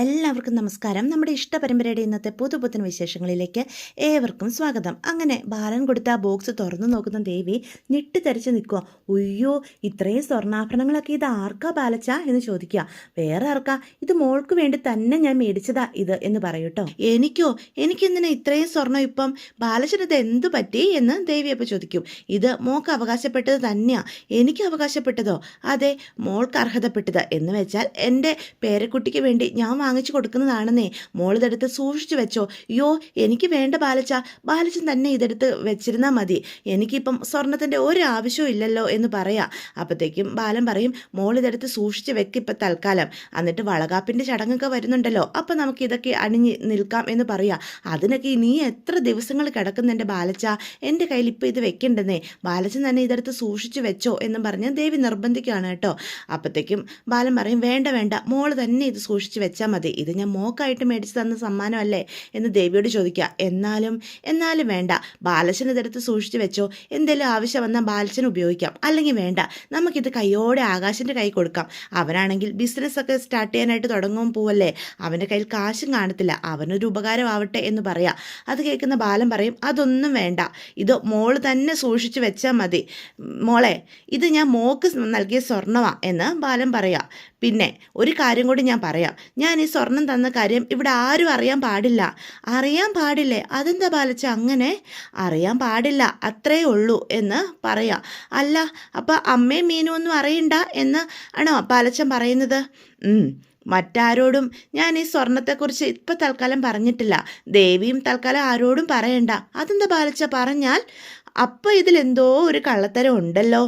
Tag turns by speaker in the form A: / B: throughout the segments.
A: എല്ലാവർക്കും നമസ്കാരം. നമ്മുടെ ഇഷ്ടപരമ്പരയുടെ ഇന്നത്തെ പുതുപുത്തൻ വിശേഷങ്ങളിലേക്ക് ഏവർക്കും സ്വാഗതം. അങ്ങനെ ബാലൻ കൊടുത്ത ആ ബോക്സ് തുറന്നു നോക്കുന്ന ദേവി ഞെട്ടിത്തരിച്ച് നിൽക്കുക. ഉയ്യോ, ഇത്രയും സ്വർണ്ണാഭരണങ്ങളൊക്കെ ഇത് ആർക്കാ ബാലച്ച എന്ന് ചോദിക്കുക. വേറെ ആർക്കാ, ഇത് മോൾക്ക് വേണ്ടി തന്നെ ഞാൻ മേടിച്ചതാ ഇത് എന്ന് പറയൂട്ടോ. എനിക്കെന്തിനാ ഇത്രയും സ്വർണ്ണം ഇപ്പം? ബാലച്ചനത് എന്തു പറ്റി എന്ന് ദേവി അപ്പോൾ ചോദിക്കും. ഇത് മോൾക്ക് അവകാശപ്പെട്ടത് തന്നെയാ. എനിക്ക് അവകാശപ്പെട്ടതോ? അതെ, മോൾക്ക് അർഹതപ്പെട്ടത് എന്ന് വെച്ചാൽ എൻ്റെ പേരക്കുട്ടിക്ക് വേണ്ടി ഞാൻ വാങ്ങിച്ചു കൊടുക്കുന്നതാണെന്നേ. മോളിതെടുത്ത് സൂക്ഷിച്ചു വെച്ചോ. യോ, എനിക്ക് വേണ്ട ബാലച്ച, ബാലച്ചൻ തന്നെ ഇതെടുത്ത് വെച്ചിരുന്നാൽ മതി. എനിക്കിപ്പം സ്വർണത്തിൻ്റെ ഒരു ആവശ്യവും ഇല്ലല്ലോ എന്ന് പറയാം. അപ്പോഴത്തേക്കും ബാലൻ പറയും, മോളിതെടുത്ത് സൂക്ഷിച്ച് വെക്കിപ്പം തൽക്കാലം, എന്നിട്ട് വളകാപ്പിൻ്റെ ചടങ്ങൊക്കെ വരുന്നുണ്ടല്ലോ, അപ്പം നമുക്ക് ഇതൊക്കെ അണിഞ്ഞ് നിൽക്കാം എന്ന് പറയാം. അതിനൊക്കെ നീ എത്ര ദിവസങ്ങൾ കിടക്കുന്ന എൻ്റെ ബാലച്ച, എൻ്റെ കയ്യിൽ ഇപ്പോൾ ഇത് വെക്കണ്ടെന്നേ, ബാലച്ചൻ തന്നെ ഇതെടുത്ത് സൂക്ഷിച്ചു വെച്ചോ എന്നും പറഞ്ഞ് ദേവി നിർബന്ധിക്കുകയാണ് കേട്ടോ. അപ്പോഴത്തേക്കും ബാലൻ പറയും, വേണ്ട വേണ്ട, മോള് തന്നെ ഇത് സൂക്ഷിച്ച് വെച്ചാൽ മതി, ഇത് ഞാൻ മോക്കായിട്ട് മേടിച്ച് തന്ന സമ്മാനമല്ലേ എന്ന് ദേവിയോട് ചോദിക്കുക. എന്നാലും വേണ്ട, ബാലച്ചൻ ഇതെടുത്ത് സൂക്ഷിച്ച് വെച്ചോ, എന്തെങ്കിലും ആവശ്യം വന്നാൽ ബാലച്ചൻ ഉപയോഗിക്കാം, അല്ലെങ്കിൽ വേണ്ട, നമുക്കിത് കൈയോടെ ആകാശിൻ്റെ കൈ കൊടുക്കാം. അവനാണെങ്കിൽ ബിസിനസ്സൊക്കെ സ്റ്റാർട്ട് ചെയ്യാനായിട്ട് തുടങ്ങുമ്പോൾ പോവല്ലേ, അവൻ്റെ കയ്യിൽ കാശും കാണത്തില്ല, അവനൊരു ഉപകാരമാവട്ടെ എന്ന് പറയാം. അത് കേൾക്കുന്ന ബാലൻ പറയും, അതൊന്നും വേണ്ട, ഇത് മോള് തന്നെ സൂക്ഷിച്ച് വെച്ചാൽ മതി. മോളെ, ഇത് ഞാൻ മോക്ക് നൽകിയ സ്വർണ്ണമാണ് എന്ന് ബാലൻ പറയാം. പിന്നെ ഒരു കാര്യം കൂടി ഞാൻ പറയാം, ഞാൻ ഈ സ്വർണം തന്ന കാര്യം ഇവിടെ ആരും അറിയാൻ പാടില്ല. അറിയാൻ പാടില്ലേ? അതെന്താ ബാലച്ച അങ്ങനെ? അറിയാൻ പാടില്ല, അത്രേ ഉള്ളൂ എന്ന് പറയാം. അല്ല, അപ്പം അമ്മയും മീനും ഒന്നും അറിയണ്ട എന്ന് ആണോ ബാലച്ചൻ പറയുന്നത്? മറ്റാരോടും ഞാൻ ഈ സ്വർണത്തെക്കുറിച്ച് ഇപ്പം തൽക്കാലം പറഞ്ഞിട്ടില്ല. ദേവിയും തൽക്കാലം ആരോടും പറയണ്ട. അതെന്താ ബാലച്ച പറഞ്ഞാൽ? അപ്പോൾ ഇതിലെന്തോ ഒരു കള്ളത്തരം ഉണ്ടല്ലോ.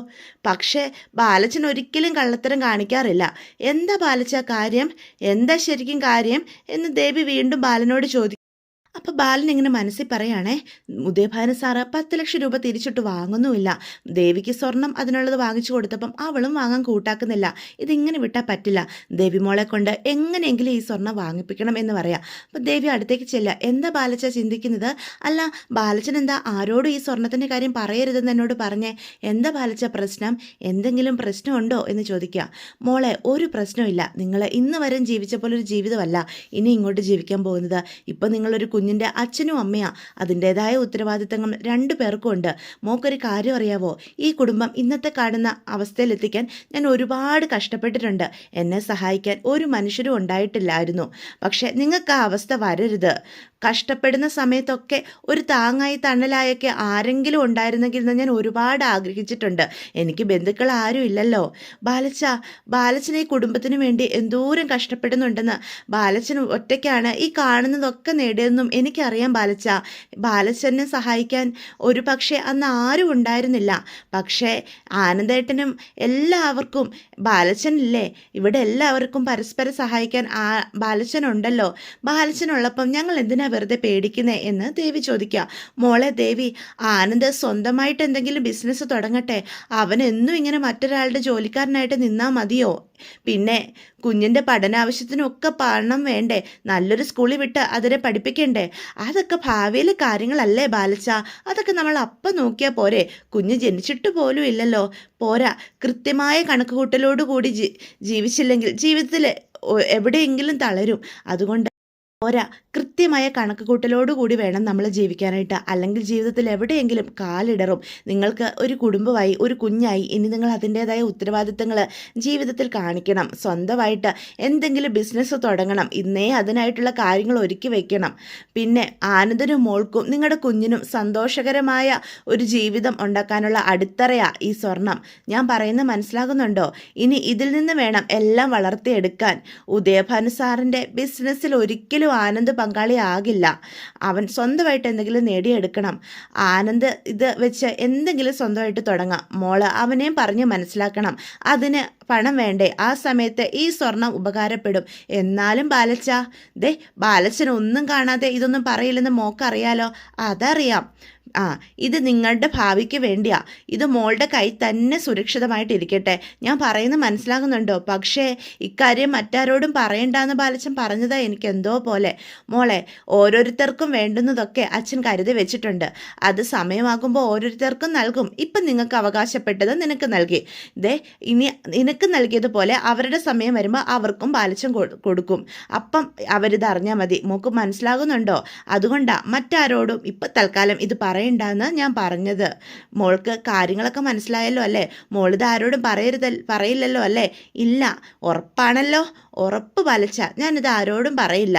A: പക്ഷേ ബാലച്ചൻ ഒരിക്കലും കള്ളത്തരം കാണിക്കാറില്ല. എന്താ ബാലച്ച കാര്യം? എന്താ ശരിക്കും കാര്യം എന്ന് ദേവി വീണ്ടും ബാലനോട് ചോദിക്കും. അപ്പോൾ ബാലൻ ഇങ്ങനെ മനസ്സിൽ പറയുകയാണേ, ഉദയഭാനു സാറ് 10 ലക്ഷം രൂപ തിരിച്ചിട്ട് വാങ്ങുന്നുമില്ല. ദേവിക്ക് സ്വർണം അതിനുള്ളത് വാങ്ങിച്ചു കൊടുത്തപ്പം അവളും വാങ്ങാൻ കൂട്ടാക്കുന്നില്ല. ഇതിങ്ങനെ വിട്ടാൽ പറ്റില്ല. ദേവി മോളെ കൊണ്ട് എങ്ങനെയെങ്കിലും ഈ സ്വർണം വാങ്ങിപ്പിക്കണം എന്ന് പറയാം. അപ്പോൾ ദേവി അടുത്തേക്ക് ചെല്ലുക. എന്താ ബാലച്ച ചിന്തിക്കുന്നത്? അല്ല, ബാലച്ചൻ എന്താ ആരോടും ഈ സ്വർണത്തിൻ്റെ കാര്യം പറയരുതെന്ന് എന്നോട് പറഞ്ഞേ? എന്താ ബാലച്ച പ്രശ്നം? എന്തെങ്കിലും പ്രശ്നമുണ്ടോ എന്ന് ചോദിക്കുക. മോളെ, ഒരു പ്രശ്നമില്ല. നിങ്ങൾ ഇന്ന് വരെ ജീവിച്ച പോലൊരു ജീവിതമല്ല ഇനി ഇങ്ങോട്ട് ജീവിക്കാൻ പോകുന്നത്. ഇപ്പം നിങ്ങളൊരു കുഞ്ഞിൻ്റെ അച്ഛനും അമ്മയാണ്. അതിൻ്റേതായ ഉത്തരവാദിത്തങ്ങൾ 2 പേർക്കും ഉണ്ട്. മോക്കൊരു കാര്യം അറിയാവോ? ഈ കുടുംബം ഇന്നത്തെ കാണുന്ന അവസ്ഥയിലെത്തിക്കാൻ ഞാൻ ഒരുപാട് കഷ്ടപ്പെട്ടിട്ടുണ്ട്. എന്നെ സഹായിക്കാൻ ഒരു മനുഷ്യരും ഉണ്ടായിട്ടില്ലായിരുന്നു. പക്ഷേ നിങ്ങൾക്ക് ആ അവസ്ഥ വരരുത്. കഷ്ടപ്പെടുന്ന സമയത്തൊക്കെ ഒരു താങ്ങായി തണലായൊക്കെ ആരെങ്കിലും ഉണ്ടായിരുന്നെങ്കിൽ എന്ന് ഞാൻ ഒരുപാട് ആഗ്രഹിച്ചിട്ടുണ്ട്. എനിക്ക് ബന്ധുക്കൾ ആരും ഇല്ലല്ലോ. ബാലച്ചൻ ഈ കുടുംബത്തിന് വേണ്ടി എന്തോരം കഷ്ടപ്പെടുന്നുണ്ടെന്ന്, ബാലച്ചൻ ഒറ്റയ്ക്കാണ് ഈ കാണുന്നതൊക്കെ നേടിയതെന്നും എനിക്കറിയാം ബാലച്ച. ബാലച്ചനെ സഹായിക്കാൻ ഒരു പക്ഷേ അന്ന് ആരും ഉണ്ടായിരുന്നില്ല. പക്ഷേ ആനന്ദേട്ടനും എല്ലാവർക്കും ബാലച്ചനില്ലേ, ഇവിടെ എല്ലാവർക്കും പരസ്പരം സഹായിക്കാൻ ബാലച്ചനുണ്ടല്ലോ. ബാലച്ചനുള്ളപ്പം ഞങ്ങൾ എന്തിനാ വെറുതെ പേടിക്കുന്നേ എന്ന് ദേവി ചോദിക്കുക. മോളെ ദേവി, ആനന്ദ് സ്വന്തമായിട്ട് എന്തെങ്കിലും ബിസിനസ് തുടങ്ങട്ടെ. അവനെന്നും ഇങ്ങനെ മറ്റൊരാളുടെ ജോലിക്കാരനായിട്ട് നിന്നാൽ മതിയോ? പിന്നെ കുഞ്ഞിൻ്റെ പഠനാവശ്യത്തിനൊക്കെ പണം വേണ്ടേ? നല്ലൊരു സ്കൂളിൽ വിട്ട് അതിനെ പഠിപ്പിക്കണ്ടേ? അതൊക്കെ ഭാവിയിലെ കാര്യങ്ങളല്ലേ ബാലച്ച? അതൊക്കെ നമ്മൾ അപ്പം നോക്കിയാൽ പോരെ? കുഞ്ഞ് ജനിച്ചിട്ട് പോലും ഇല്ലല്ലോ. പോരാ, കൃത്യമായ കണക്കുകൂട്ടലോടുകൂടി ജീവിച്ചില്ലെങ്കിൽ ജീവിതത്തിൽ എവിടെയെങ്കിലും തളരും. അതുകൊണ്ട് പോരാ, കൃത്യമായ കണക്കുകൂട്ടലോടുകൂടി വേണം നമ്മൾ ജീവിക്കാനായിട്ട്. അല്ലെങ്കിൽ ജീവിതത്തിൽ എവിടെയെങ്കിലും കാലിടറും. നിങ്ങൾക്ക് ഒരു കുടുംബമായി, ഒരു കുഞ്ഞായി, ഇനി നിങ്ങൾ അതിൻ്റേതായ ഉത്തരവാദിത്തങ്ങൾ ജീവിതത്തിൽ കാണിക്കണം. സ്വന്തമായിട്ട് എന്തെങ്കിലും ബിസിനസ് തുടങ്ങണം. ഇന്നേ അതിനായിട്ടുള്ള കാര്യങ്ങൾ ഒരുക്കി വയ്ക്കണം. പിന്നെ ആനന്ദനും മോൾക്കും നിങ്ങളുടെ കുഞ്ഞിനും സന്തോഷകരമായ ഒരു ജീവിതം ഉണ്ടാക്കാനുള്ള അടിത്തറയാ ഈ സ്വർണം. ഞാൻ പറയുന്നത് മനസ്സിലാകുന്നുണ്ടോ? ഇനി ഇതിൽ നിന്ന് വേണം എല്ലാം വളർത്തിയെടുക്കാൻ. ഉദയഭാനു സാറിൻ്റെ ബിസിനസ്സിൽ ഒരിക്കലും ആനന്ദ് പങ്കാളിയാകില്ല. അവൻ സ്വന്തമായിട്ട് എന്തെങ്കിലും നേടിയെടുക്കണം. ആനന്ദ് ഇത് വെച്ച് എന്തെങ്കിലും സ്വന്തമായിട്ട് തുടങ്ങാം. മോള് അവനെയും പറഞ്ഞ് മനസ്സിലാക്കണം. അതിന് പണം വേണ്ടേ? ആ സമയത്ത് ഈ സ്വർണം ഉപകാരപ്പെടും. എന്നാലും ബാലച്ചൻ ഒന്നും കാണാതെ ഇതൊന്നും പറയില്ലെന്ന് മോക്കറിയാലോ. അതറിയാം. ആ ഇത് നിങ്ങളുടെ ഭാവിക്ക് വേണ്ടിയാ. ഇത് മോളുടെ കൈ തന്നെ സുരക്ഷിതമായിട്ടിരിക്കട്ടെ. ഞാൻ പറയുന്നത് മനസ്സിലാകുന്നുണ്ടോ? പക്ഷേ ഇക്കാര്യം മറ്റാരോടും പറയണ്ടെന്ന് ബാലച്ചൻ പറഞ്ഞതാ എനിക്കെന്തോ പോലെ. മോളെ, ഓരോരുത്തർക്കും വേണ്ടുന്നതൊക്കെ അച്ഛൻ കരുതി വെച്ചിട്ടുണ്ട്. അത് സമയമാകുമ്പോൾ ഓരോരുത്തർക്കും നൽകും. ഇപ്പം നിങ്ങൾക്ക് അവകാശപ്പെട്ടത് നിനക്ക് നൽകി. ദേ ഇനി നിനക്ക് നൽകിയതുപോലെ അവരുടെ സമയം വരുമ്പോൾ അവർക്കും ബാലച്ചൻ കൊടുക്കും. അപ്പം അവരിത് അറിഞ്ഞാൽ മതി. മോക്ക് മനസ്സിലാകുന്നുണ്ടോ? അതുകൊണ്ടാ മറ്റാരോടും ഇപ്പം തൽക്കാലം ഇത് പറയണ്ടെന്ന് ഞാൻ പറഞ്ഞത്. മോൾക്ക് കാര്യങ്ങളൊക്കെ മനസ്സിലായല്ലോ അല്ലേ? മോളിത് ആരോടും പറയില്ലല്ലോ അല്ലേ? ഇല്ല, ഉറപ്പാണല്ലോ? ഉറപ്പ് ബാലച്ച, ഞാനിത് ആരോടും പറയില്ല.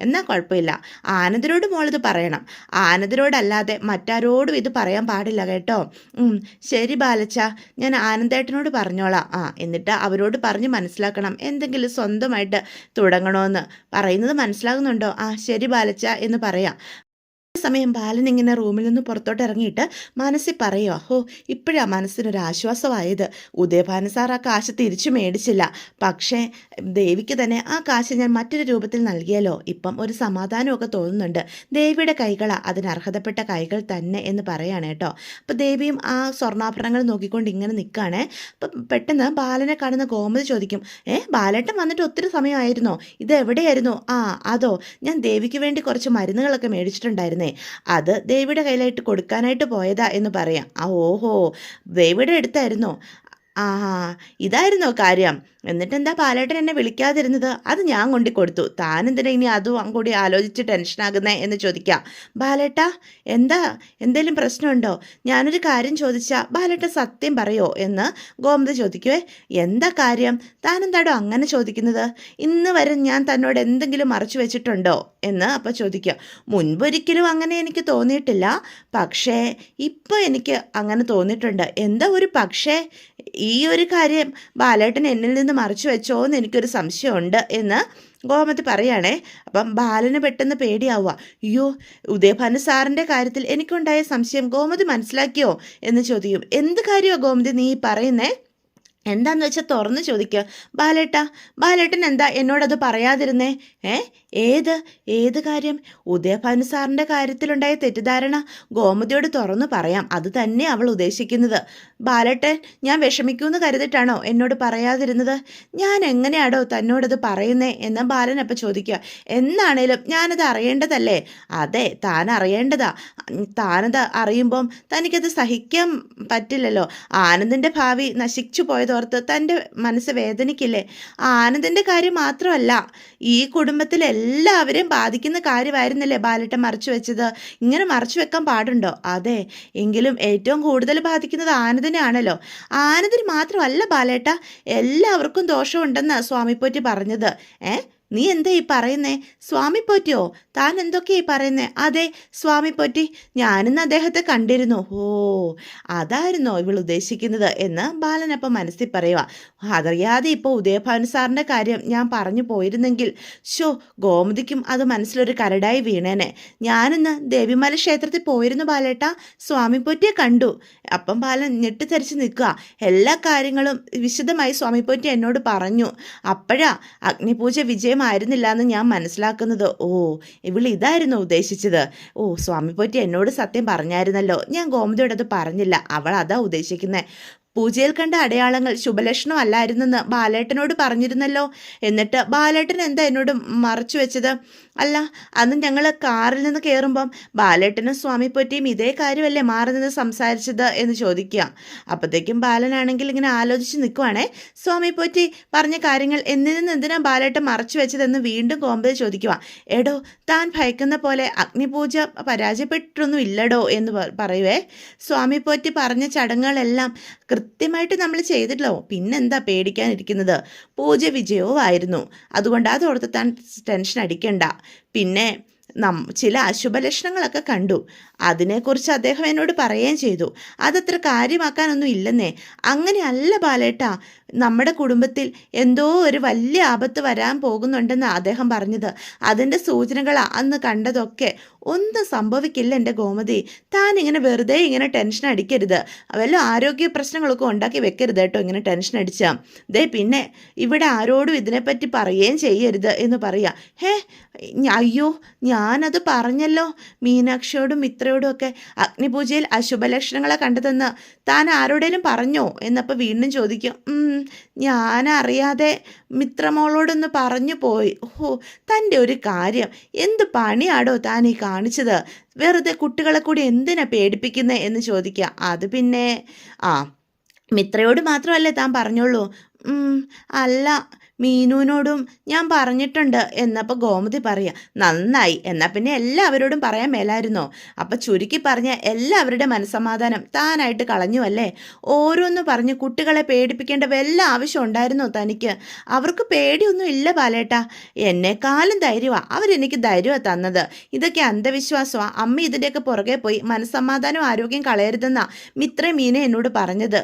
A: എന്നാൽ കുഴപ്പമില്ല. ആനന്ദരോട് മോളിത് പറയണം. ആനന്ദരോടല്ലാതെ മറ്റാരോടും ഇത് പറയാൻ പാടില്ല കേട്ടോ. ശരി ബാലച്ച, ഞാൻ ആനന്ദേട്ടനോട് പറഞ്ഞോളാം. എന്നിട്ട് അവരോട് പറഞ്ഞ് മനസ്സിലാക്കണം, എന്തെങ്കിലും സ്വന്തമായിട്ട് തുടങ്ങണമെന്ന്. പറയുന്നത് മനസ്സിലാകുന്നുണ്ടോ? ശരി ബാലച്ച എന്ന് പറയാം. സമയം ബാലൻ ഇങ്ങനെ റൂമിൽ നിന്ന് പുറത്തോട്ട് ഇറങ്ങിയിട്ട് മനസ്സിൽ പറയുക, ഇപ്പോഴാ മനസ്സിനൊരാശ്വാസമായത്. ഉദയഭാനു സാർ ആ കാശ് തിരിച്ചു മേടിച്ചില്ല. പക്ഷേ ദേവിക്ക് തന്നെ ആ കാശ് ഞാൻ മറ്റൊരു രൂപത്തിൽ നൽകിയല്ലോ. ഇപ്പം ഒരു സമാധാനമൊക്കെ തോന്നുന്നുണ്ട്. ദേവിയുടെ കൈകളാ അതിനർഹതപ്പെട്ട കൈകൾ തന്നെ എന്ന് പറയാണ് കേട്ടോ. അപ്പോൾ ദേവിയും ആ സ്വർണ്ണാഭരണങ്ങൾ നോക്കിക്കൊണ്ട് ഇങ്ങനെ നിൽക്കുകയാണേ. അപ്പം പെട്ടെന്ന് ബാലനെ കാണുന്ന ഗോമതി ചോദിക്കും, ബാലേട്ടൻ വന്നിട്ട് ഒത്തിരി സമയമായിരുന്നോ? ഇത് എവിടെയായിരുന്നു? അതോ, ഞാൻ ദേവിക്ക് വേണ്ടി കുറച്ച് മരുന്നുകളൊക്കെ മേടിച്ചിട്ടുണ്ടായിരുന്നേ, അത് ദേവിയുടെ കയ്യിലായിട്ട് കൊടുക്കാനായിട്ട് പോയതാ എന്ന് പറയാം. ഓഹോ, ദേവിയുടെ അടുത്തായിരുന്നോ? ഇതായിരുന്നോ കാര്യം? എന്നിട്ടെന്താ ബാലേട്ടൻ എന്നെ വിളിക്കാതിരുന്നത്? അത് ഞാൻ കൊണ്ടു കൊടുത്തു. താനെന്തിനാ ഇനി അതും കൂടി ആലോചിച്ച് ടെൻഷനാകുന്നേ എന്ന് ചോദിക്കാം. ബാലേട്ടാ, എന്തേലും പ്രശ്നമുണ്ടോ? ഞാനൊരു കാര്യം ചോദിച്ചാൽ ബാലേട്ടൻ സത്യം പറയോ എന്ന് ഗോമതി ചോദിക്കുവേ. എന്താ കാര്യം? താനെന്താടോ അങ്ങനെ ചോദിക്കുന്നത്? ഇന്ന് വരെ ഞാൻ തന്നോട് എന്തെങ്കിലും മറച്ചു വെച്ചിട്ടുണ്ടോ എന്ന് അപ്പോൾ ചോദിക്കുക. മുൻപൊരിക്കലും അങ്ങനെ എനിക്ക് തോന്നിയിട്ടില്ല, പക്ഷേ ഇപ്പോൾ എനിക്ക് അങ്ങനെ തോന്നിയിട്ടുണ്ട്. എന്താ ഒരു പക്ഷേ? ഈ ഒരു കാര്യം ബാലേട്ടൻ എന്നിൽ നിന്ന് മറച്ചു വെച്ചോ എന്ന് എനിക്കൊരു സംശയമുണ്ട് എന്ന് ഗോമതി പറയുകയാണേ. അപ്പം ബാലന് പെട്ടെന്ന് പേടിയാവുക. അയ്യോ, ഉദയഭാനു സാറിൻ്റെ കാര്യത്തിൽ എനിക്കുണ്ടായ സംശയം ഗോമതി മനസ്സിലാക്കിയോ എന്ന് ചോദിക്കും. എന്ത് കാര്യമാണ് ഗോമതി നീ പറയുന്നേ? എന്താന്ന് വെച്ചാൽ തുറന്ന് ചോദിക്കുക. ബാലേട്ടൻ എന്താ എന്നോടത് പറയാതിരുന്നേ? ഏത് കാര്യം? ഉദയഭാനു സാറിൻ്റെ കാര്യത്തിലുണ്ടായ തെറ്റിദ്ധാരണ ഗോമതിയോട് തുറന്നു പറയാം. അത് തന്നെ അവൾ ഉദ്ദേശിക്കുന്നത്. ബാലേട്ടൻ ഞാൻ വിഷമിക്കുമെന്ന് കരുതിട്ടാണോ എന്നോട് പറയാതിരുന്നത്? ഞാൻ എങ്ങനെയാടോ തന്നോടത് പറയുന്നേ എന്ന് ബാലൻ അപ്പം ചോദിക്കുക. എന്നാണേലും ഞാനത് അറിയേണ്ടതല്ലേ? അതെ, താൻ അറിയേണ്ടതാ. താനത് അറിയുമ്പം തനിക്കത് സഹിക്കാൻ പറ്റില്ലല്ലോ. ആനന്ദിൻ്റെ ഭാവി നശിച്ചു പോയതോർത്ത് തൻ്റെ മനസ്സ് വേദനിക്കില്ലേ? ആനന്ദിൻ്റെ കാര്യം മാത്രമല്ല, ഈ കുടുംബത്തിലെല്ലാവരെയും ബാധിക്കുന്ന കാര്യമായിരുന്നില്ലേ ബാലേട്ടൻ മറച്ചു വെച്ചത്? ഇങ്ങനെ മറച്ചു വെക്കാൻ പാടുണ്ടോ? അതെ, എങ്കിലും ഏറ്റവും കൂടുതൽ ബാധിക്കുന്നത് ആനന്ദിനാണല്ലോ. ആനന്ദിന് മാത്രമല്ല ബാലേട്ട, എല്ലാവർക്കും ദോഷമുണ്ടെന്നാണ് സ്വാമിപ്പോറ്റി പറഞ്ഞത്. നീ എന്താ ഈ പറയുന്നേ? സ്വാമി പോറ്റിയോ? താൻ എന്തൊക്കെയാ ഈ പറയുന്നേ? അതെ, സ്വാമി പോറ്റി, ഞാനിന്ന് അദ്ദേഹത്തെ കണ്ടിരുന്നു. അതായിരുന്നോ ഇവൾ ഉദ്ദേശിക്കുന്നത് എന്ന് ബാലനപ്പം മനസ്സിൽ പറയുക. അതറിയാതെ ഇപ്പോൾ ഉദയഭാനു സാറിൻ്റെ കാര്യം ഞാൻ പറഞ്ഞു പോയിരുന്നെങ്കിൽ ഗോമതിക്കും അത് മനസ്സിലൊരു കരടായി വീണേനെ. ഞാനിന്ന് ദേവിമല ക്ഷേത്രത്തിൽ പോയിരുന്നു ബാലേട്ട, സ്വാമി പോറ്റിയെ കണ്ടു. അപ്പം ബാലൻ ഞെട്ടിത്തരിച്ച് നിൽക്കുക. എല്ലാ കാര്യങ്ങളും വിശദമായി സ്വാമി പോറ്റി എന്നോട് പറഞ്ഞു. അപ്പോഴാ അഗ്നിപൂജ ആയിരുന്നില്ല എന്ന് ഞാൻ മനസ്സിലാക്കുന്നത്. ഇവൾ ഇതായിരുന്നു ഉദ്ദേശിച്ചത്. സ്വാമി പോറ്റി എന്നോട് സത്യം പറഞ്ഞായിരുന്നല്ലോ. ഞാൻ ഗോമതിയോട് അത് പറഞ്ഞില്ല. അവൾ അതാ ഉദ്ദേശിക്കുന്നത്. പൂജയിൽ കണ്ട അടയാളങ്ങൾ ശുഭലക്ഷണമല്ലായിരുന്നെന്ന് ബാലേട്ടനോട് പറഞ്ഞിരുന്നല്ലോ. എന്നിട്ട് ബാലേട്ടൻ എന്താ എന്നോട് മറച്ചു വെച്ചത്? അല്ല, അന്ന് ഞങ്ങൾ കാറിൽ നിന്ന് കയറുമ്പം ബാലേട്ടനും സ്വാമി പോറ്റിയും ഇതേ കാര്യമല്ലേ മാറി നിന്ന് സംസാരിച്ചത് എന്ന് ചോദിക്കുക. അപ്പോഴത്തേക്കും ബാലനാണെങ്കിൽ ഇങ്ങനെ ആലോചിച്ച് നിൽക്കുവാണേ. സ്വാമി പോറ്റി പറഞ്ഞ കാര്യങ്ങൾ എന്തിനാ ബാലേട്ടൻ മറച്ചു വെച്ചതെന്ന് വീണ്ടും ഗോമതി ചോദിക്കുക. എടോ, താൻ ഭയക്കുന്ന പോലെ അഗ്നിപൂജ പരാജയപ്പെട്ടിട്ടൊന്നും ഇല്ലടോ എന്ന് പറയുവേ. സ്വാമി പോറ്റി പറഞ്ഞ ചടങ്ങുകളെല്ലാം കൃത്യമായിട്ട് നമ്മൾ ചെയ്തിട്ടല്ലോ. പിന്നെന്താ പേടിക്കാനിരിക്കുന്നത്? പൂജ വിജയവുമായിരുന്നു. അതുകൊണ്ട് അതോർത്ത് താൻ ടെൻഷൻ അടിക്കണ്ട. പിന്നെ ചില അശുഭലക്ഷണങ്ങളൊക്കെ കണ്ടു. അതിനെക്കുറിച്ച് അദ്ദേഹം എന്നോട് പറയുകയും ചെയ്തു. അതത്ര കാര്യമാക്കാനൊന്നും ഇല്ലെന്നേ. അങ്ങനെയല്ല ബാലേട്ട, നമ്മുടെ കുടുംബത്തിൽ എന്തോ ഒരു വലിയ ആപത്ത് വരാൻ പോകുന്നുണ്ടെന്ന് അദ്ദേഹം പറഞ്ഞത്. അതിൻ്റെ സൂചനകളാണ് അന്ന് കണ്ടതൊക്കെ. ഒന്നും സംഭവിക്കില്ല എൻ്റെ ഗോമതി. താൻ ഇങ്ങനെ വെറുതെ ഇങ്ങനെ ടെൻഷൻ അടിക്കരുത്. വല്ല ആരോഗ്യ പ്രശ്നങ്ങളൊക്കെ ഉണ്ടാക്കി വെക്കരുത് കേട്ടോ ഇങ്ങനെ ടെൻഷൻ അടിച്ചാൽ. പിന്നെ ഇവിടെ ആരോടും ഇതിനെപ്പറ്റി പറയുകയും ചെയ്യരുത് എന്ന് പറയാം. അയ്യോ ഞാനത് പറഞ്ഞല്ലോ മീനാക്ഷിയോടും മിത്രയോടും ഒക്കെ അഗ്നിപൂജയിൽ അശുഭലക്ഷണങ്ങളെ കണ്ടതെന്ന് താൻ ആരോടേലും പറഞ്ഞോ എന്നപ്പോൾ വീണ്ടും ചോദിക്കും. ഞാനറിയാതെ മിത്രമോളോടൊന്ന് പറഞ്ഞു പോയി. ഓ, തൻ്റെ ഒരു കാര്യം എന്ത് പണിയാടോ താൻ ഈ കാണിച്ചത്? വെറുതെ കുട്ടികളെ കൂടി എന്തിനാ പേടിപ്പിക്കുന്നത് എന്ന് ചോദിക്കുക. അത് പിന്നെ ആ മിത്രയോട് മാത്രമല്ലേ താൻ പറഞ്ഞോളൂ? അല്ല, മീനുവിനോടും ഞാൻ പറഞ്ഞിട്ടുണ്ട് എന്നപ്പോൾ ഗോമതി പറയുക. നന്നായി, എന്നാൽ പിന്നെ എല്ലാവരോടും പറയാൻ മേലായിരുന്നോ? അപ്പം ചുരുക്കി പറഞ്ഞ എല്ലാവരുടെ മനസ്സമാധാനം താനായിട്ട് കളഞ്ഞു അല്ലേ? ഓരോന്ന് പറഞ്ഞ് കുട്ടികളെ പേടിപ്പിക്കേണ്ട വല്ല ആവശ്യം ഉണ്ടായിരുന്നോ തനിക്ക്? അവർക്ക് പേടിയൊന്നും ഇല്ല ബാലേട്ടാ, എന്നെക്കാളും ധൈര്യമാണ് അവരെനിക്ക് ധൈര്യമാണ് തന്നത്. ഇതൊക്കെ അന്ധവിശ്വാസമാണ്. അമ്മ ഇതിൻ്റെയൊക്കെ പുറകെ പോയി മനസ്സമാധാനം ആരോഗ്യം കളയരുതെന്നാ മിത്രയും മീന എന്നോട് പറഞ്ഞത്.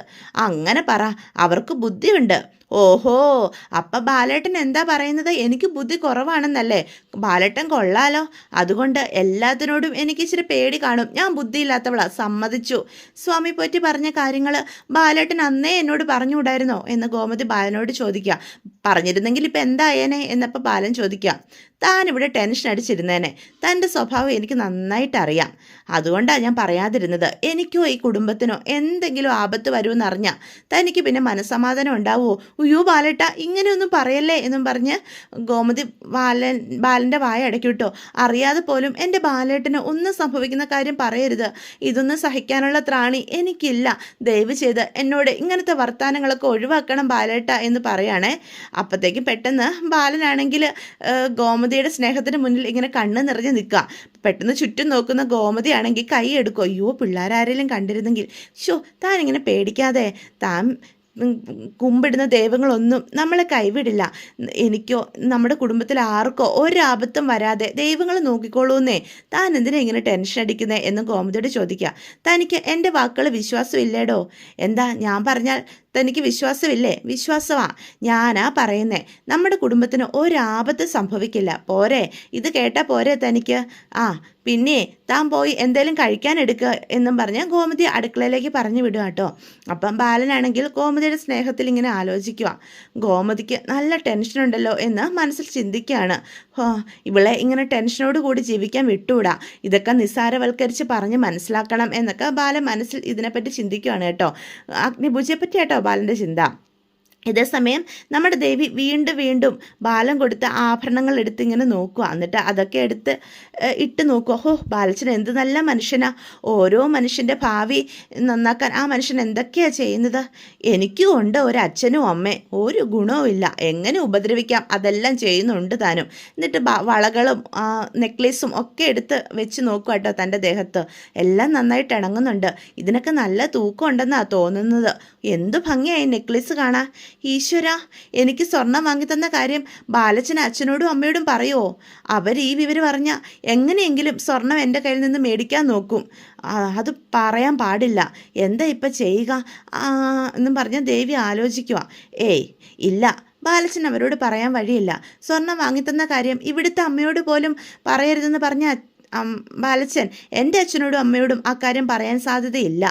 A: അങ്ങനെ പറ, അവർക്ക് ബുദ്ധിയുണ്ട്. ഓഹോ, അപ്പം ബാലേട്ടൻ എന്താ പറയുന്നത്? എനിക്ക് ബുദ്ധി കുറവാണെന്നല്ലേ? ബാലേട്ടൻ കൊള്ളാലോ. അതുകൊണ്ട് എല്ലാത്തിനോടും എനിക്ക് ഇച്ചിരി പേടി കാണും. ഞാൻ ബുദ്ധിയില്ലാത്തവളാ, സമ്മതിച്ചു. സ്വാമി പോറ്റി പറഞ്ഞ കാര്യങ്ങൾ ബാലേട്ടൻ അന്നേ എന്നോട് പറഞ്ഞുകൂടായിരുന്നോ എന്ന് ഗോമതി ബാലനോട് ചോദിക്കുക. പറഞ്ഞിരുന്നെങ്കിൽ ഇപ്പം എന്തായേനെ എന്നപ്പോൾ ബാലൻ ചോദിക്കുക. താനിവിടെ ടെൻഷൻ അടിച്ചിരുന്നേനെ. തൻ്റെ സ്വഭാവം എനിക്ക് നന്നായിട്ട് അറിയാം. അതുകൊണ്ടാണ് ഞാൻ പറയാതിരുന്നത്. എനിക്കോ ഈ കുടുംബത്തിനോ എന്തെങ്കിലും ആപത്ത് വരുമെന്നറിഞ്ഞാൽ തനിക്ക് പിന്നെ മനസ്സമാധാനം ഉണ്ടാവുമോ? ഉയ്യോ ബാലേട്ട, ഇങ്ങനെയൊന്നും പറയല്ലേ എന്നും പറഞ്ഞ് ഗോമതി ബാലൻ്റെ വായ അടയ്ക്കിട്ടോ. അറിയാതെ പോലും എൻ്റെ ബാലേട്ടന് ഒന്നും സംഭവിക്കുന്ന കാര്യം പറയരുത്. ഇതൊന്നും സഹിക്കാനുള്ള ത്രാണി എനിക്കില്ല. ദയവ് ചെയ്ത് എന്നോട് ഇങ്ങനത്തെ വർത്തമാനങ്ങളൊക്കെ ഒഴിവാക്കണം ബാലേട്ട എന്ന് പറയുകയാണേ. അപ്പോഴത്തേക്കും പെട്ടെന്ന് ബാലനാണെങ്കിൽ ഗോമതിയുടെ സ്നേഹത്തിന് മുന്നിൽ ഇങ്ങനെ കണ്ണ് നിറഞ്ഞ് നിൽക്കുക. പെട്ടെന്ന് ചുറ്റും നോക്കുന്ന ഗോമതി ആണെങ്കിൽ കൈ എടുക്കും. അയ്യോ, പിള്ളേരാരെങ്കിലും കണ്ടിരുന്നെങ്കിൽ. താനിങ്ങനെ പേടിക്കാതെ, താൻ കുമ്പിടുന്ന ദൈവങ്ങളൊന്നും നമ്മളെ കൈവിടില്ല. എനിക്കോ നമ്മുടെ കുടുംബത്തിൽ ആർക്കോ ഒരാപത്തും വരാതെ ദൈവങ്ങൾ നോക്കിക്കോളൂന്നേ. താൻ എന്തിനാ ഇങ്ങനെ ടെൻഷൻ അടിക്കുന്നേ എന്ന് ഗോമതിയോട് ചോദിക്കുക. തനിക്ക് എൻ്റെ വാക്കുകൾ വിശ്വാസമില്ലേടോ? എന്താ ഞാൻ പറഞ്ഞാൽ തനിക്ക് വിശ്വാസമില്ലേ? വിശ്വാസമാ ഞാനാ പറയുന്നേ. നമ്മുടെ കുടുംബത്തിന് ഒരാപത്ത് സംഭവിക്കില്ല. പോരെ? ഇത് കേട്ടാൽ പോരെ തനിക്ക്? പിന്നെ താൻ പോയി എന്തേലും കഴിക്കാനെടുക്കുക എന്നും പറഞ്ഞ് ഗോമതി അടുക്കളയിലേക്ക് പറഞ്ഞു വിടുക കേട്ടോ. അപ്പം ബാലനാണെങ്കിൽ ഗോമതിയുടെ സ്നേഹത്തിൽ ഇങ്ങനെ ആലോചിക്കുക. ഗോമതിക്ക് നല്ല ടെൻഷനുണ്ടല്ലോ എന്ന് മനസ്സിൽ ചിന്തിക്കുകയാണ്. ഇവളെ ഇങ്ങനെ ടെൻഷനോട് കൂടി ജീവിക്കാൻ വിട്ടുകൂടാ. ഇതൊക്കെ നിസ്സാരവൽക്കരിച്ച് പറഞ്ഞ് മനസ്സിലാക്കണം എന്നൊക്കെ ബാലൻ മനസ്സിൽ ഇതിനെപ്പറ്റി ചിന്തിക്കുകയാണ് കേട്ടോ. അഗ്നിപൂജയെ പറ്റി കേട്ടോ ബാലൻ്റെ ചിന്ത. ഇതേസമയം നമ്മുടെ ദേവി വീണ്ടും ബാലൻ കൊടുത്ത ആഭരണങ്ങൾ എടുത്ത് ഇങ്ങനെ നോക്കുക. എന്നിട്ട് അതൊക്കെ എടുത്ത് ഇട്ട് നോക്കുക. ബാലച്ചൻ എന്ത് നല്ല മനുഷ്യനാ. ഓരോ മനുഷ്യൻ്റെ ഭാവി നന്നാക്കാൻ ആ മനുഷ്യൻ എന്തൊക്കെയാണ് ചെയ്യുന്നത്. എനിക്കും ഉണ്ട് ഒരു അച്ഛനും അമ്മയും, ഒരു ഗുണവും ഇല്ല. എങ്ങനെ ഉപദ്രവിക്കാം അതെല്ലാം ചെയ്യുന്നുണ്ട് താനും. എന്നിട്ട് വളകളും നെക്ലേസും ഒക്കെ എടുത്ത് വെച്ച് നോക്കുക കേട്ടോ തൻ്റെ ദേഹത്ത്. എല്ലാം നന്നായിട്ട് ഇണങ്ങുന്നുണ്ട്. ഇതിനൊക്കെ നല്ല തൂക്കം ഉണ്ടെന്നാണ് തോന്നുന്നത്. എന്തു ഭംഗിയായി നെക്ലേസ് കാണാൻ. ഈശ്വര, എനിക്ക് സ്വർണം വാങ്ങിത്തന്ന കാര്യം ബാലച്ചൻ അച്ഛനോടും അമ്മയോടും പറയുമോ? അവർ ഈ വിവരം അറിഞ്ഞാൽ എങ്ങനെയെങ്കിലും സ്വർണം എൻ്റെ കയ്യിൽ നിന്ന് മേടിക്കാൻ നോക്കും. അത് പറയാൻ പാടില്ല. എന്താ ഇപ്പം ചെയ്യുക എന്നും പറഞ്ഞ് ദേവി ആലോചിക്കുക. ഇല്ല, ബാലച്ചൻ അവരോട് പറയാൻ വഴിയില്ല. സ്വർണം വാങ്ങിത്തന്ന കാര്യം ഇവിടുത്തെ അമ്മയോട് പോലും പറയരുതെന്ന് പറഞ്ഞ ബാലച്ചൻ എൻ്റെ അച്ഛനോടും അമ്മയോടും ആ കാര്യം പറയാൻ സാധ്യതയില്ല.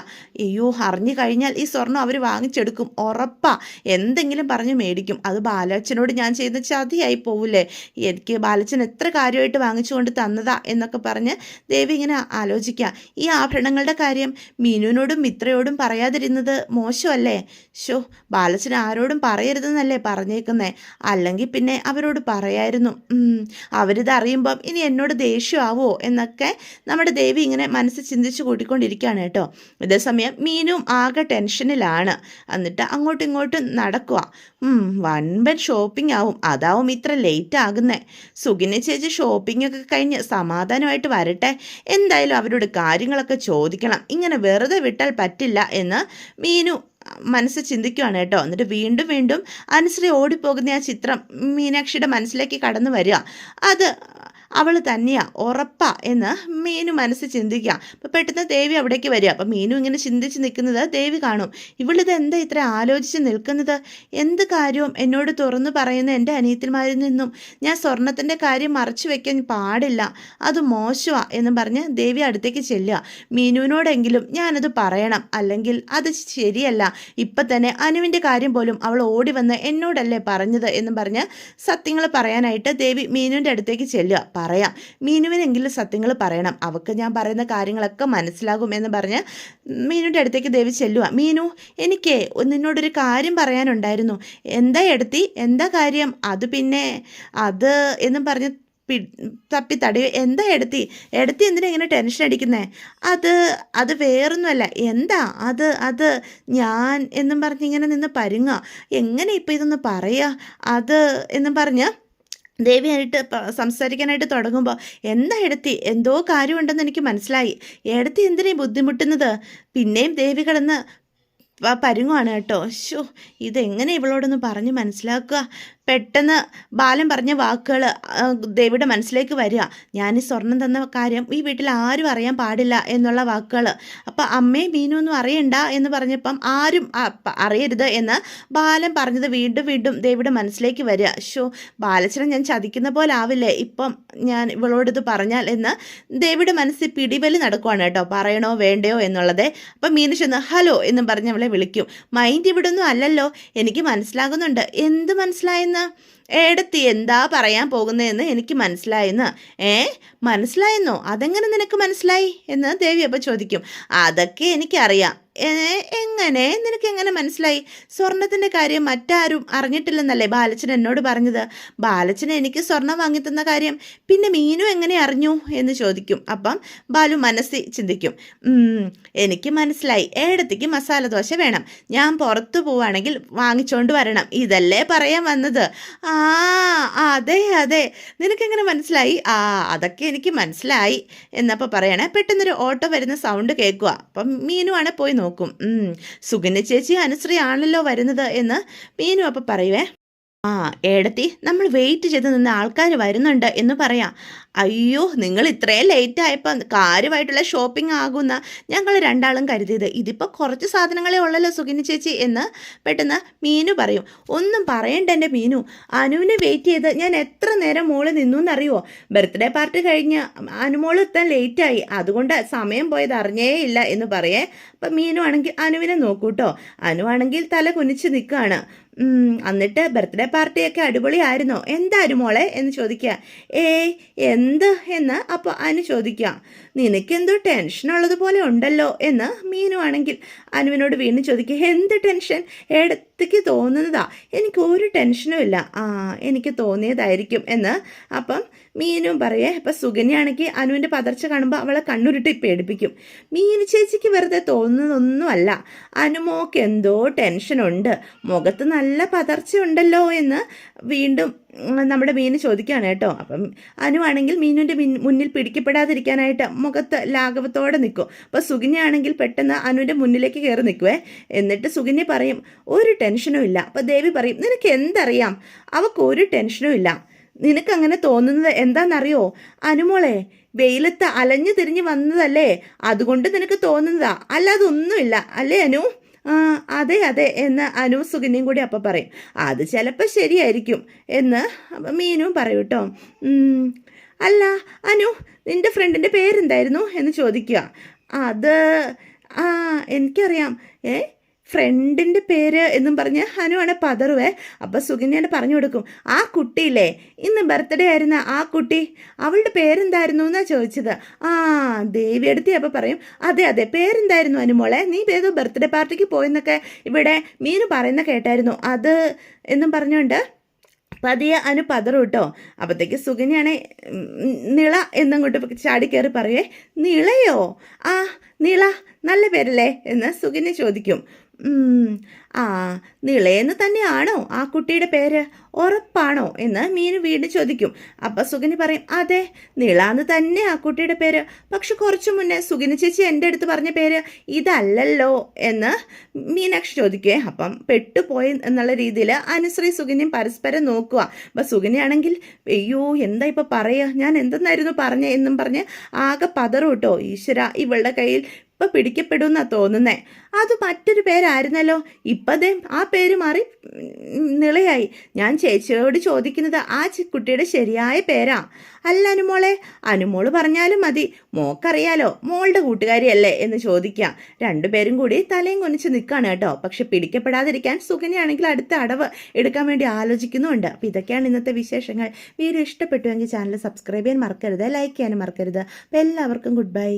A: അയ്യോ, അറിഞ്ഞു കഴിഞ്ഞാൽ ഈ സ്വർണം അവർ വാങ്ങിച്ചെടുക്കും, ഉറപ്പാ. എന്തെങ്കിലും പറഞ്ഞ് മേടിക്കും. അത് ബാലച്ചനോട് ഞാൻ ചെയ്യുന്ന ചതിയായി പോവില്ലേ? എനിക്ക് ബാലച്ചൻ എത്ര കാര്യമായിട്ട് വാങ്ങിച്ചുകൊണ്ട് തന്നതാ എന്നൊക്കെ പറഞ്ഞ് ദേവി ഇങ്ങനെ ആലോചിക്കുക. ഈ ആഭരണങ്ങളുടെ കാര്യം മീനുവിനോടും മിത്രയോടും പറയാതിരുന്നത് മോശമല്ലേ? ബാലച്ചൻ ആരോടും പറയരുതെന്നല്ലേ പറഞ്ഞേക്കുന്നേ? അല്ലെങ്കിൽ പിന്നെ അവരോട് പറയായിരുന്നു. അവരിത് അറിയുമ്പം ഇനി എന്നോട് ദേഷ്യമാവോ എന്നൊക്കെ നമ്മുടെ ദേവി ഇങ്ങനെ മനസ്സിൽ ചിന്തിച്ച് കൂട്ടിക്കൊണ്ടിരിക്കുകയാണ് കേട്ടോ. ഇതേസമയം മീനും ആകെ ടെൻഷനിലാണ്. എന്നിട്ട് അങ്ങോട്ടും ഇങ്ങോട്ടും നടക്കുക. വൻപൻ ഷോപ്പിംഗ് ആവും. അതാവും ഇത്ര ലേറ്റ് ആകുന്നേ. സുഗിനി ചേച്ചി ഷോപ്പിംഗ് ഒക്കെ കഴിഞ്ഞ് സമാധാനമായിട്ട് വരട്ടെ. എന്തായാലും അവരോട് കാര്യങ്ങളൊക്കെ ചോദിക്കണം. ഇങ്ങനെ വെറുതെ വിട്ടാൽ പറ്റില്ല എന്ന് മീനു മനസ്സ് ചിന്തിക്കുകയാണ് കേട്ടോ. എന്നിട്ട് വീണ്ടും അനുശ്രീ ഓടിപ്പോകുന്ന ആ ചിത്രം മീനാക്ഷിയുടെ മനസ്സിലേക്ക് കടന്നു വരിക. അത് അവൾ തന്നെയാ ഉറപ്പാ എന്ന് മീനു മനസ്സിൽ ചിന്തിക്കുക. അപ്പം പെട്ടെന്ന് ദേവി അവിടേക്ക് വരിക. അപ്പം മീനു ഇങ്ങനെ ചിന്തിച്ച് നിൽക്കുന്നത് ദേവി കാണും. ഇവളിത് എന്താ ഇത്ര ആലോചിച്ച് നിൽക്കുന്നത്? എന്ത് കാര്യവും എന്നോട് തുറന്നു പറയുന്ന എൻ്റെ അനിയത്തിമാരിൽ നിന്നും ഞാൻ സ്വർണത്തിൻ്റെ കാര്യം മറച്ചു വെക്കാൻ പാടില്ല, അത് മോശമാ എന്ന് പറഞ്ഞ് ദേവി അടുത്തേക്ക് ചെല്ലുക. മീനുവിനോടെങ്കിലും ഞാനത് പറയണം, അല്ലെങ്കിൽ അത് ശരിയല്ല. ഇപ്പം തന്നെ അനുവിൻ്റെ കാര്യം പോലും അവൾ ഓടി വന്ന് എന്നോടല്ലേ പറഞ്ഞത് എന്ന് പറഞ്ഞ് സത്യങ്ങൾ പറയാനായിട്ട് ദേവി മീനുവിൻ്റെ അടുത്തേക്ക് ചെല്ലുക. പറയാം, മീനുവിനെങ്കിലും സത്യങ്ങൾ പറയണം, അവൾക്ക് ഞാൻ പറയുന്ന കാര്യങ്ങളൊക്കെ മനസ്സിലാകും എന്ന് പറഞ്ഞ് മീനുവിൻ്റെ അടുത്തേക്ക് ദേവി ചെല്ലുക. മീനു, എനിക്ക് നിന്നോടൊരു കാര്യം പറയാനുണ്ടായിരുന്നു. എന്താ എടുത്തി, എന്താ കാര്യം? അത് പിന്നെ അത് എന്നും പറഞ്ഞ് തപ്പി തടി. എന്താ എടുത്തി എന്തിനാ ഇങ്ങനെ ടെൻഷൻ അടിക്കുന്നേ? അത് വേറൊന്നുമല്ല. എന്താ അത് ഞാൻ എന്നും പറഞ്ഞ് ഇങ്ങനെ നിന്ന് പരുങ്ങ. എങ്ങനെ ഇപ്പം ഇതൊന്ന് പറയുക? അത് എന്നും പറഞ്ഞ് ദേവിയായിട്ട് സംസാരിക്കാനായിട്ട് തുടങ്ങുമ്പോൾ, എന്താ എടുത്തി, എന്തോ കാര്യമുണ്ടെന്ന് എനിക്ക് മനസ്സിലായി. എടുത്തി എന്തിനാ ബുദ്ധിമുട്ടുന്നത്? പിന്നെയും ദേവി കിടന്ന് പരുങ്ങുവാണ് കേട്ടോ. ശോ, ഇതെങ്ങനെ ഇവളോടൊന്ന് പറഞ്ഞ് മനസ്സിലാക്കുക? പെട്ടെന്ന് ബാലൻ പറഞ്ഞ വാക്കുകൾ ദേവിയുടെ മനസ്സിലേക്ക് വരിക. ഞാൻ ഈ സ്വർണം തന്ന കാര്യം ഈ വീട്ടിൽ ആരും അറിയാൻ പാടില്ല എന്നുള്ള വാക്കുകൾ. അപ്പം അമ്മയും മീനും ഒന്നും അറിയണ്ട എന്ന് പറഞ്ഞപ്പം ആരും അറിയരുത് എന്ന് ബാലൻ പറഞ്ഞത് വീണ്ടും വീണ്ടും ദേവിയുടെ മനസ്സിലേക്ക് വരിക. ശോ, ബാലച്ചനെ ഞാൻ ചതിക്കുന്ന പോലെ ആവില്ലേ ഇപ്പം ഞാൻ ഇവളോടിത് പറഞ്ഞാൽ എന്ന് ദേവിയുടെ മനസ്സിൽ പിടിവലി നടക്കുവാണ് കേട്ടോ. പറയണോ വേണ്ടയോ എന്നുള്ളത്. അപ്പം മീനു ചെന്ന് ഹലോ എന്നും പറഞ്ഞ് അവളെ വിളിക്കും. മൈൻഡ് ഇവിടെ ഒന്നും അല്ലല്ലോ, എനിക്ക് മനസ്സിലാകുന്നുണ്ട്. എന്ത് മനസ്സിലായെന്ന്? ഏടത്തി എന്താ പറയാൻ പോകുന്നതെന്ന് എനിക്ക് മനസ്സിലായെന്ന്. മനസ്സിലായെന്നോ? അതെങ്ങനെ നിനക്ക് മനസ്സിലായി എന്ന് ദേവി അപ്പം ചോദിക്കും. അതൊക്കെ എനിക്കറിയാം. എങ്ങനെ, നിനക്ക് എങ്ങനെ മനസ്സിലായി? സ്വർണത്തിൻ്റെ കാര്യം മറ്റാരും അറിഞ്ഞിട്ടില്ലെന്നല്ലേ ബാലച്ചൻ എന്നോട് പറഞ്ഞത്? ബാലച്ചൻ എനിക്ക് സ്വർണം വാങ്ങിത്തന്ന കാര്യം പിന്നെ മീനു എങ്ങനെ അറിഞ്ഞു എന്ന് ചോദിക്കും. അപ്പം ബാലു മനസ്സിൽ ചിന്തിക്കും. എനിക്ക് മനസ്സിലായി, ഏടത്തിക്ക് മസാല ദോശ വേണം, ഞാൻ പുറത്തു പോവുകയാണെങ്കിൽ വാങ്ങിച്ചോണ്ട് വരണം, ഇതല്ലേ പറയാൻ വന്നത്? അതെ, നിനക്കെങ്ങനെ മനസ്സിലായി? അതൊക്കെ എനിക്ക് മനസ്സിലായി എന്നപ്പോൾ പറയണേ. പെട്ടെന്നൊരു ഓട്ടോ വരുന്ന സൗണ്ട് കേൾക്കുക. അപ്പം മീനുവാണ് പോയി നോക്കും. സുകന്യ ചേച്ചി അനുശ്രീ ആണല്ലോ വരുന്നത് എന്ന് മീനു അപ്പം പറയുവേ. ഏടത്തി, നമ്മൾ വെയിറ്റ് ചെയ്ത് നിന്ന് ആൾക്കാർ വരുന്നുണ്ട് എന്ന് പറയാം. അയ്യോ, നിങ്ങൾ ഇത്രയും ലേറ്റ് ആയപ്പോൾ കാര്യമായിട്ടുള്ള ഷോപ്പിംഗ് ആകുന്ന ഞങ്ങൾ രണ്ടാളും കരുതിയത്. ഇതിപ്പോൾ കുറച്ച് സാധനങ്ങളെ ഉള്ളല്ലോ സുകന്യ ചേച്ചി എന്ന് പെട്ടെന്ന് മീനു പറയും. ഒന്നും പറയണ്ട എൻ്റെ മീനു, അനുവിനെ വെയിറ്റ് ചെയ്ത് ഞാൻ എത്ര നേരം മോള് നിന്നു എന്നറിയോ? ബർത്ത്ഡേ പാർട്ടി കഴിഞ്ഞ് അനുമോൾ എത്താൻ ലേറ്റായി, അതുകൊണ്ട് സമയം പോയത് അറിഞ്ഞേ ഇല്ല എന്ന് പറയേ. അപ്പം മീനു ആണെങ്കിൽ അനുവിനെ നോക്കൂട്ടോ. അനുവാണെങ്കിൽ തല കുനിച്ച് നിൽക്കുകയാണ്. എന്നിട്ട് ബർത്ത്ഡേ പാർട്ടിയൊക്കെ അടിപൊളിയായിരുന്നോ? എന്തായിരുന്നു മോളെ എന്ന് ചോദിക്കുക. എന്ത് എന്ന് അപ്പോൾ അനു ചോദിക്കുക. നിനക്കെന്തോ ടെൻഷനുള്ളതുപോലെ ഉണ്ടല്ലോ എന്ന് മീനു ആണെങ്കിൽ അനുവിനോട് വീണ്ടും ചോദിക്കുക. എന്ത് ടെൻഷൻ? ഇടത്തേക്ക് തോന്നുന്നതാ, എനിക്ക് ഒരു ടെൻഷനും ഇല്ല. എനിക്ക് തോന്നിയതായിരിക്കും എന്ന് അപ്പം മീനും പറയേ. അപ്പം സുകന്യാണെങ്കിൽ അനുവിൻ്റെ പതർച്ച കാണുമ്പോൾ അവളെ കണ്ണുരുട്ടി പേടിപ്പിക്കും. മീനു ചേച്ചിക്ക് വെറുതെ തോന്നുന്നതൊന്നുമല്ല, അനുമോക്ക് എന്തോ ടെൻഷനുണ്ട്, മുഖത്ത് നല്ല പതർച്ചയുണ്ടല്ലോ എന്ന് വീണ്ടും നമ്മുടെ മീന് ചോദിക്കുകയാണ് കേട്ടോ. അപ്പം അനുവാണെങ്കിൽ മീനുവിൻ്റെ മുന്നിൽ പിടിക്കപ്പെടാതിരിക്കാനായിട്ട് മുഖത്ത് ലാഘവത്തോടെ നിൽക്കും. അപ്പോൾ സുകന്യാണെങ്കിൽ പെട്ടെന്ന് അനുവിൻ്റെ മുന്നിലേക്ക് കയറി നിൽക്കുവേ. എന്നിട്ട് സുകന്യ പറയും, ഒരു ടെൻഷനും ഇല്ല. അപ്പോൾ ദേവി പറയും, നിനക്ക് എന്തറിയാം? അവൾക്ക് ഒരു ടെൻഷനും ഇല്ല. നിനക്കങ്ങനെ തോന്നുന്നത് എന്താണെന്നറിയോ? അനുമോളെ, വെയിലത്ത് അലഞ്ഞു തിരിഞ്ഞ് വന്നതല്ലേ, അതുകൊണ്ട് നിനക്ക് തോന്നുന്നതാ, അല്ലാതെ ഒന്നുമില്ല അല്ലേ അനു? അതെ എന്ന് അനു സുകന്യയും കൂടി അപ്പം പറയും. അത് ചിലപ്പോൾ ശരിയായിരിക്കും എന്ന് മീനും പറയും കേട്ടോ. അല്ല അനു, നിൻ്റെ ഫ്രണ്ടിൻ്റെ പേരെന്തായിരുന്നു എന്ന് ചോദിക്കുക. അത് എനിക്കറിയാം. ഫ്രണ്ടിൻ്റെ പേര് എന്നും പറഞ്ഞ് അനുവാണ് പതറുവേ. അപ്പം സുകന്യാണ് പറഞ്ഞു കൊടുക്കും. ആ കുട്ടിയില്ലേ, ഇന്ന് ബർത്ത്ഡേ ആയിരുന്ന ആ കുട്ടി, അവളുടെ പേരെന്തായിരുന്നു എന്നാണ് ചോദിച്ചത്. ദേവി എടുത്തി അപ്പം പറയും, അതെ പേരെന്തായിരുന്നു അനുമോളെ? നീ ഏതോ ബർത്ത്ഡേ പാർട്ടിക്ക് പോയെന്നൊക്കെ ഇവിടെ മീനു പറയുന്ന കേട്ടായിരുന്നു. അത് എന്നും പറഞ്ഞുകൊണ്ട് പതിയെ അനു പതറും കേട്ടോ. അപ്പോഴത്തേക്ക് സുകന്യാണെ നിള എന്നങ്ങോട്ട് ചാടി കയറി പറയേ. നിളയോ? നിള നല്ല പേരല്ലേ എന്ന് സുകന്യ ചോദിക്കും. ഉം, ആ നിളയെന്ന് തന്നെയാണോ ആ കുട്ടിയുടെ പേര്? ഉറപ്പാണോ എന്ന് മീനു വീണ്ടും ചോദിക്കും. അപ്പം സുഗനി പറയും, അതെ, നിളാന്ന് തന്നെ ആ കുട്ടിയുടെ പേര്. പക്ഷെ കുറച്ചു മുന്നേ സുഗനി ചേച്ചി എൻ്റെ അടുത്ത് പറഞ്ഞ പേര് ഇതല്ലല്ലോ എന്ന് മീനാക്ഷി ചോദിക്കുകയെ. അപ്പം പെട്ടുപോയി എന്നുള്ള രീതിയിൽ അനുശ്രീ സുഗനിയും പരസ്പരം നോക്കുക. അപ്പം സുഗനിയാണെങ്കിൽ അയ്യോ എന്താ ഇപ്പം പറയുക, ഞാൻ എന്തെന്നായിരുന്നു പറഞ്ഞേ എന്നും പറഞ്ഞ് ആകെ പതറും കേട്ടോ. ഈശ്വര, ഇവളുടെ കയ്യിൽ ഇപ്പം പിടിക്കപ്പെടുമെന്നാ തോന്നുന്നേ. അത് മറ്റൊരു പേരായിരുന്നല്ലോ, ഇപ്പതേ ആ പേര് മാറി നിളയായി. ഞാൻ ചേച്ചിയോട് ചോദിക്കുന്നത് ആ കുട്ടിയുടെ ശരിയായ പേരാ. അല്ല അനുമോളെ, അനുമോള് പറഞ്ഞാലും മതി, മോക്കറിയാലോ മോളുടെ കൂട്ടുകാരിയല്ലേ എന്ന് ചോദിക്കാം. രണ്ടുപേരും കൂടി തലയും കൊനിച്ച് നിൽക്കുകയാണ് കേട്ടോ. പക്ഷെ പിടിക്കപ്പെടാതിരിക്കാൻ സുഗനിയാണെങ്കിൽ അടുത്ത അടവ് എടുക്കാൻ വേണ്ടി ആലോചിക്കുന്നുമുണ്ട്. അപ്പം ഇതൊക്കെയാണ് ഇന്നത്തെ വിശേഷങ്ങൾ. വീഡിയോ ഇഷ്ടപ്പെട്ടുവെങ്കിൽ ചാനൽ സബ്സ്ക്രൈബ് ചെയ്യാൻ മറക്കരുത്, ലൈക്ക് ചെയ്യാനും മറക്കരുത്. അപ്പം എല്ലാവർക്കും ഗുഡ് ബൈ.